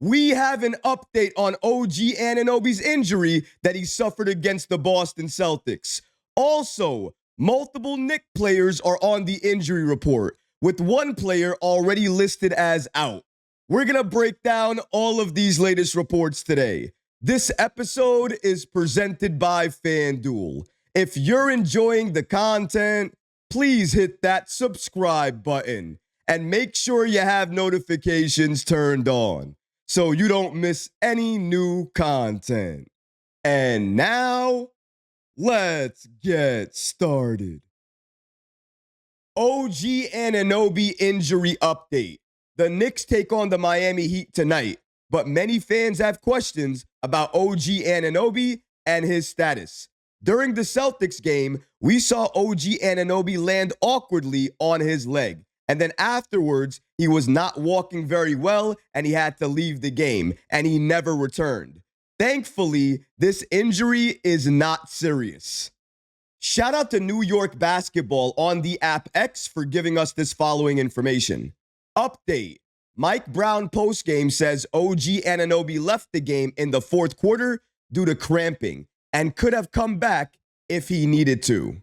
we have an update on OG Anunoby's injury that he suffered against the Boston Celtics. Also, multiple Knicks players are on the injury report, with one player already listed as out. We're going to break down all of these latest reports today. This episode is presented by FanDuel. If you're enjoying the content, please hit that subscribe button and make sure you have notifications turned on so you don't miss any new content. And now, let's get started. OG Anunoby injury update. The Knicks take on the Miami Heat tonight, but many fans have questions about OG Anunoby and his status. During the Celtics game, we saw OG Anunoby land awkwardly on his leg. And then afterwards, he was not walking very well and he had to leave the game and he never returned. Thankfully, this injury is not serious. Shout out to New York Basketball on the app X for giving us this following information. Update. Mike Brown postgame says OG Anunoby left the game in the fourth quarter due to cramping and could have come back if he needed to.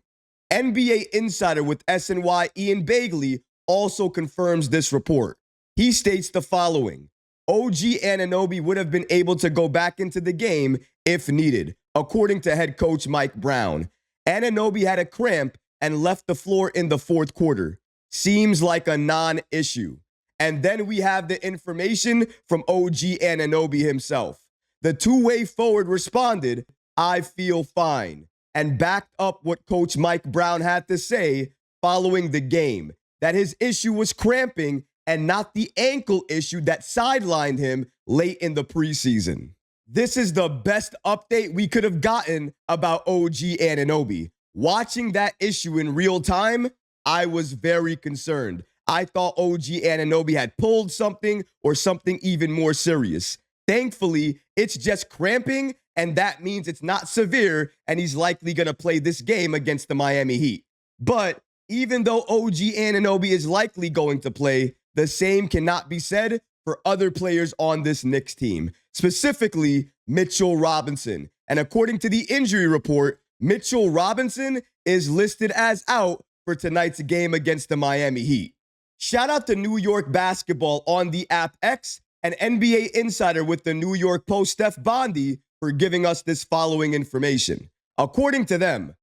NBA insider with SNY Ian Bagley also confirms this report. He states the following. OG Anunoby would have been able to go back into the game if needed, according to head coach Mike Brown. Anunoby had a cramp and left the floor in the fourth quarter. Seems like a non-issue. And then we have the information from OG Anunoby himself. The two-way forward responded, "I feel fine," and backed up what Coach Mike Brown had to say following the game, that his issue was cramping and not the ankle issue that sidelined him late in the preseason. This is the best update we could have gotten about OG Anunoby. Watching that issue in real time, I was very concerned. I thought OG Anunoby had pulled something or something even more serious. Thankfully, it's just cramping, and that means it's not severe, and he's likely going to play this game against the Miami Heat. But even though OG Anunoby is likely going to play, the same cannot be said for other players on this Knicks team, specifically Mitchell Robinson. And according to the injury report, Mitchell Robinson is listed as out for tonight's game against the Miami Heat. Shout out to New York Basketball on the app X and NBA insider with the New York Post, Steph Bondy, for giving us this following information. According to them,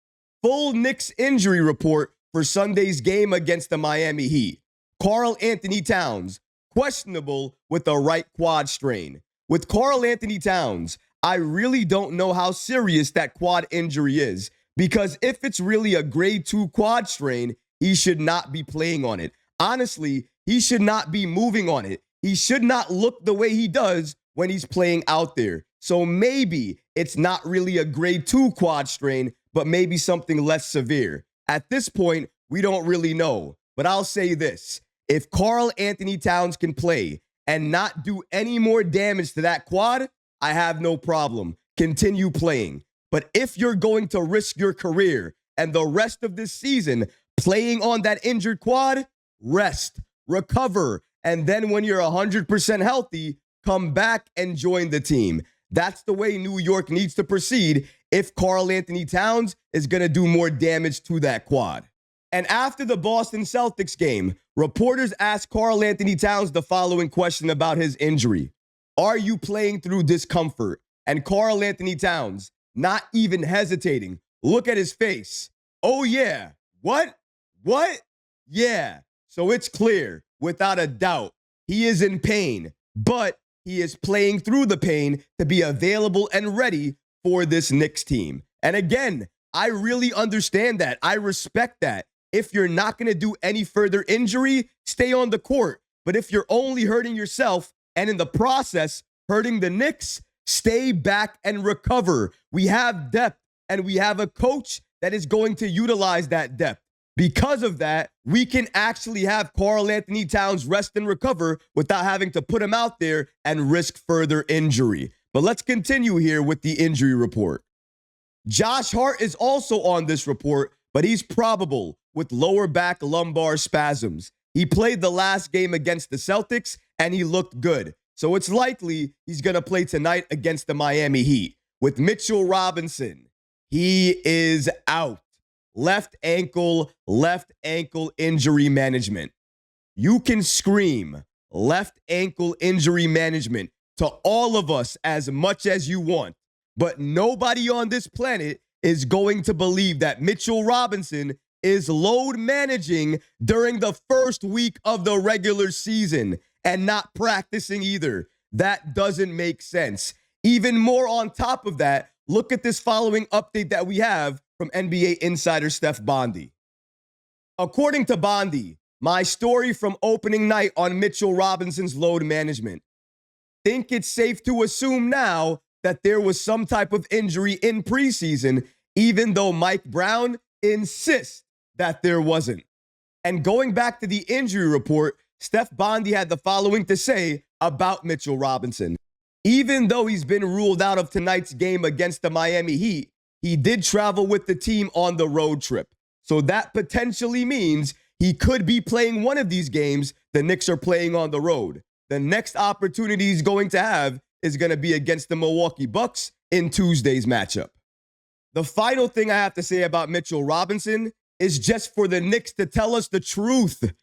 full Knicks injury report for Sunday's game against the Miami Heat. Karl Anthony Towns, questionable with a right quad strain. With Karl Anthony Towns, I really don't know how serious that quad injury is, because if it's really a grade 2 quad strain, he should not be playing on it. Honestly, he should not be moving on it. He should not look the way he does when he's playing out there. So maybe it's not really a grade 2 quad strain, but maybe something less severe. At this point, we don't really know. But I'll say this. If Karl Anthony Towns can play and not do any more damage to that quad, I have no problem. Continue playing. But if you're going to risk your career and the rest of this season playing on that injured quad, rest, recover, and then when you're 100% healthy, come back and join the team. That's the way New York needs to proceed if Karl Anthony Towns is going to do more damage to that quad. And after the Boston Celtics game, reporters asked Karl Anthony Towns the following question about his injury. Are you playing through discomfort? And Karl Anthony Towns, not even hesitating, look at his face. Oh yeah. What? Yeah. So it's clear, without a doubt, he is in pain, but he is playing through the pain to be available and ready for this Knicks team. And again, I really understand that. I respect that. If you're not going to do any further injury, stay on the court. But if you're only hurting yourself and in the process hurting the Knicks, stay back and recover. We have depth and we have a coach that is going to utilize that depth. Because of that, we can actually have Karl Anthony Towns rest and recover without having to put him out there and risk further injury. But let's continue here with the injury report. Josh Hart is also on this report, but he's probable with lower back lumbar spasms. He played the last game against the Celtics, and he looked good. So it's likely he's going to play tonight against the Miami Heat. With Mitchell Robinson, he is out. Left ankle injury management. You can scream left ankle injury management to all of us as much as you want, but nobody on this planet is going to believe that Mitchell Robinson is load managing during the first week of the regular season and not practicing either. That doesn't make sense. Even more on top of that, look at this following update that we have from NBA insider Steph Bondy. According to Bondy, my story from opening night on Mitchell Robinson's load management. Think it's safe to assume now that there was some type of injury in preseason, even though Mike Brown insists that there wasn't. And going back to the injury report, Steph Bondy had the following to say about Mitchell Robinson. Even though he's been ruled out of tonight's game against the Miami Heat, he did travel with the team on the road trip. So that potentially means he could be playing one of these games the Knicks are playing on the road. The next opportunity he's going to have is going to be against the Milwaukee Bucks in Tuesday's matchup. The final thing I have to say about Mitchell Robinson is just for the Knicks to tell us the truth.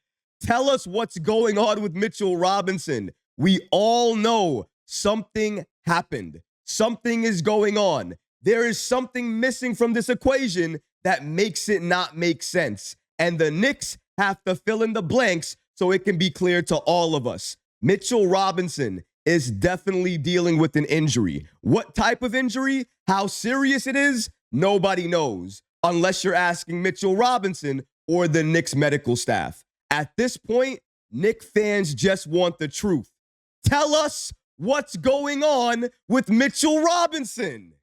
Tell us what's going on with Mitchell Robinson. We all know something happened. Something is going on. There is something missing from this equation that makes it not make sense. And the Knicks have to fill in the blanks so it can be clear to all of us. Mitchell Robinson is definitely dealing with an injury. What type of injury? How serious it is? Nobody knows, unless you're asking Mitchell Robinson or the Knicks medical staff. At this point, Knicks fans just want the truth. Tell us what's going on with Mitchell Robinson.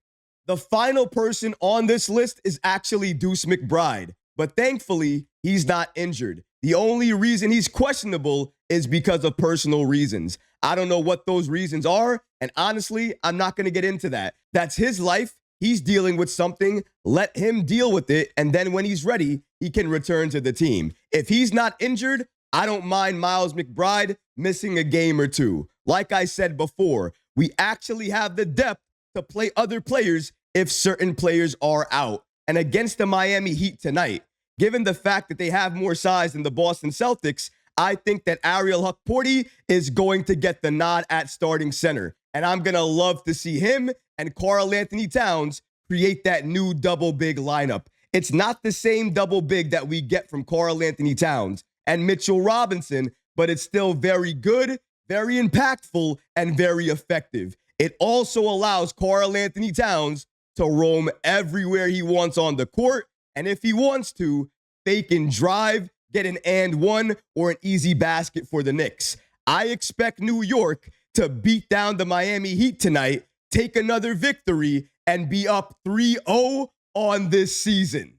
The final person on this list is actually Deuce McBride, but thankfully, he's not injured. The only reason he's questionable is because of personal reasons. I don't know what those reasons are, and honestly, I'm not going to get into that. That's his life. He's dealing with something. Let him deal with it, and then when he's ready, he can return to the team. If he's not injured, I don't mind Miles McBride missing a game or two. Like I said before, we actually have the depth to play other players if certain players are out. And against the Miami Heat tonight, given the fact that they have more size than the Boston Celtics, I think that Ariel Hukporti is going to get the nod at starting center. And I'm going to love to see him and Karl Anthony Towns create that new double big lineup. It's not the same double big that we get from Karl Anthony Towns and Mitchell Robinson, but it's still very good, very impactful, and very effective. It also allows Karl Anthony Towns to roam everywhere he wants on the court, and if he wants to, fake and drive, get an and one, or an easy basket for the Knicks. I expect New York to beat down the Miami Heat tonight, take another victory, and be up 3-0 on this season.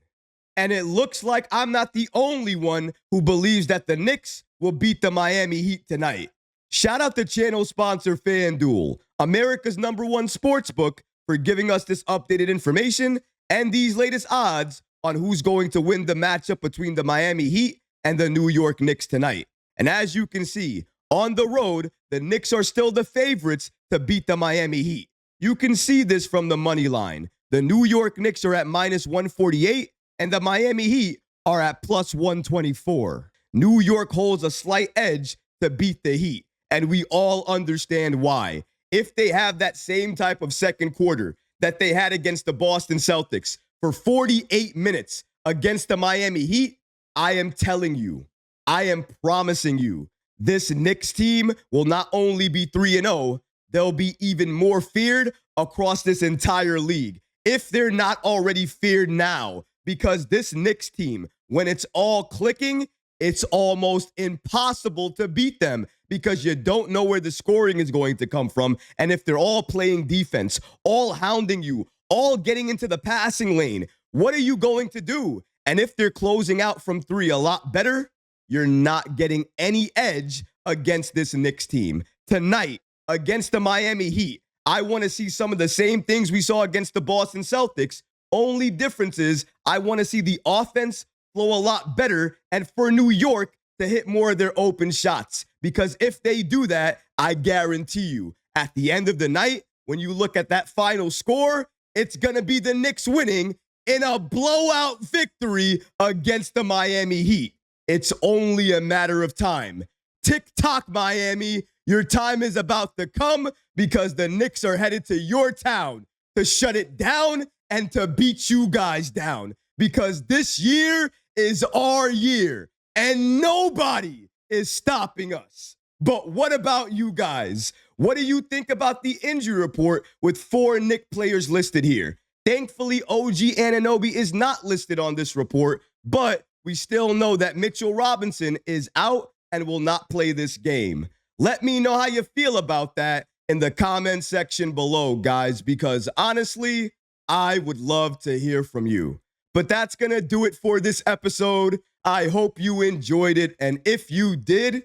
And it looks like I'm not the only one who believes that the Knicks will beat the Miami Heat tonight. Shout out to channel sponsor FanDuel, America's #1 sportsbook, for giving us this updated information and these latest odds on who's going to win the matchup between the Miami Heat and the New York Knicks tonight. And as you can see, on the road, the Knicks are still the favorites to beat the Miami Heat. You can see this from the money line. The New York Knicks are at -148, and the Miami Heat are at +124. New York holds a slight edge to beat the Heat, and we all understand why. If they have that same type of second quarter that they had against the Boston Celtics for 48 minutes against the Miami Heat, I am telling you, I am promising you, this Knicks team will not only be 3-0, they'll be even more feared across this entire league. If they're not already feared now, because this Knicks team, when it's all clicking, it's almost impossible to beat them because you don't know where the scoring is going to come from. And if they're all playing defense, all hounding you, all getting into the passing lane, what are you going to do? And if they're closing out from three a lot better, you're not getting any edge against this Knicks team. Tonight, against the Miami Heat, I want to see some of the same things we saw against the Boston Celtics. Only difference is I want to see the offense flow a lot better and for New York to hit more of their open shots. Because if they do that, I guarantee you, at the end of the night, when you look at that final score, it's going to be the Knicks winning in a blowout victory against the Miami Heat. It's only a matter of time. Tick-tock, Miami. Your time is about to come because the Knicks are headed to your town to shut it down and to beat you guys down. Because this year is our year and nobody is stopping us. But what about you guys? What do you think about the injury report with 4 Knicks players listed here? Thankfully, OG Anunoby is not listed on this report, but we still know that Mitchell Robinson is out and will not play this game. Let me know how you feel about that in the comment section below, guys, because honestly, I would love to hear from you. But that's going to do it for this episode. I hope you enjoyed it. And if you did,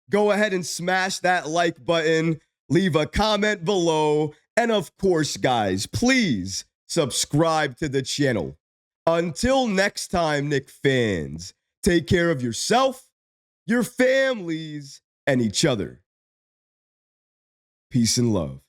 go ahead and smash that like button, leave a comment below. And of course, guys, please subscribe to the channel. Until next time, Knick fans, take care of yourself, your families, and each other. Peace and love.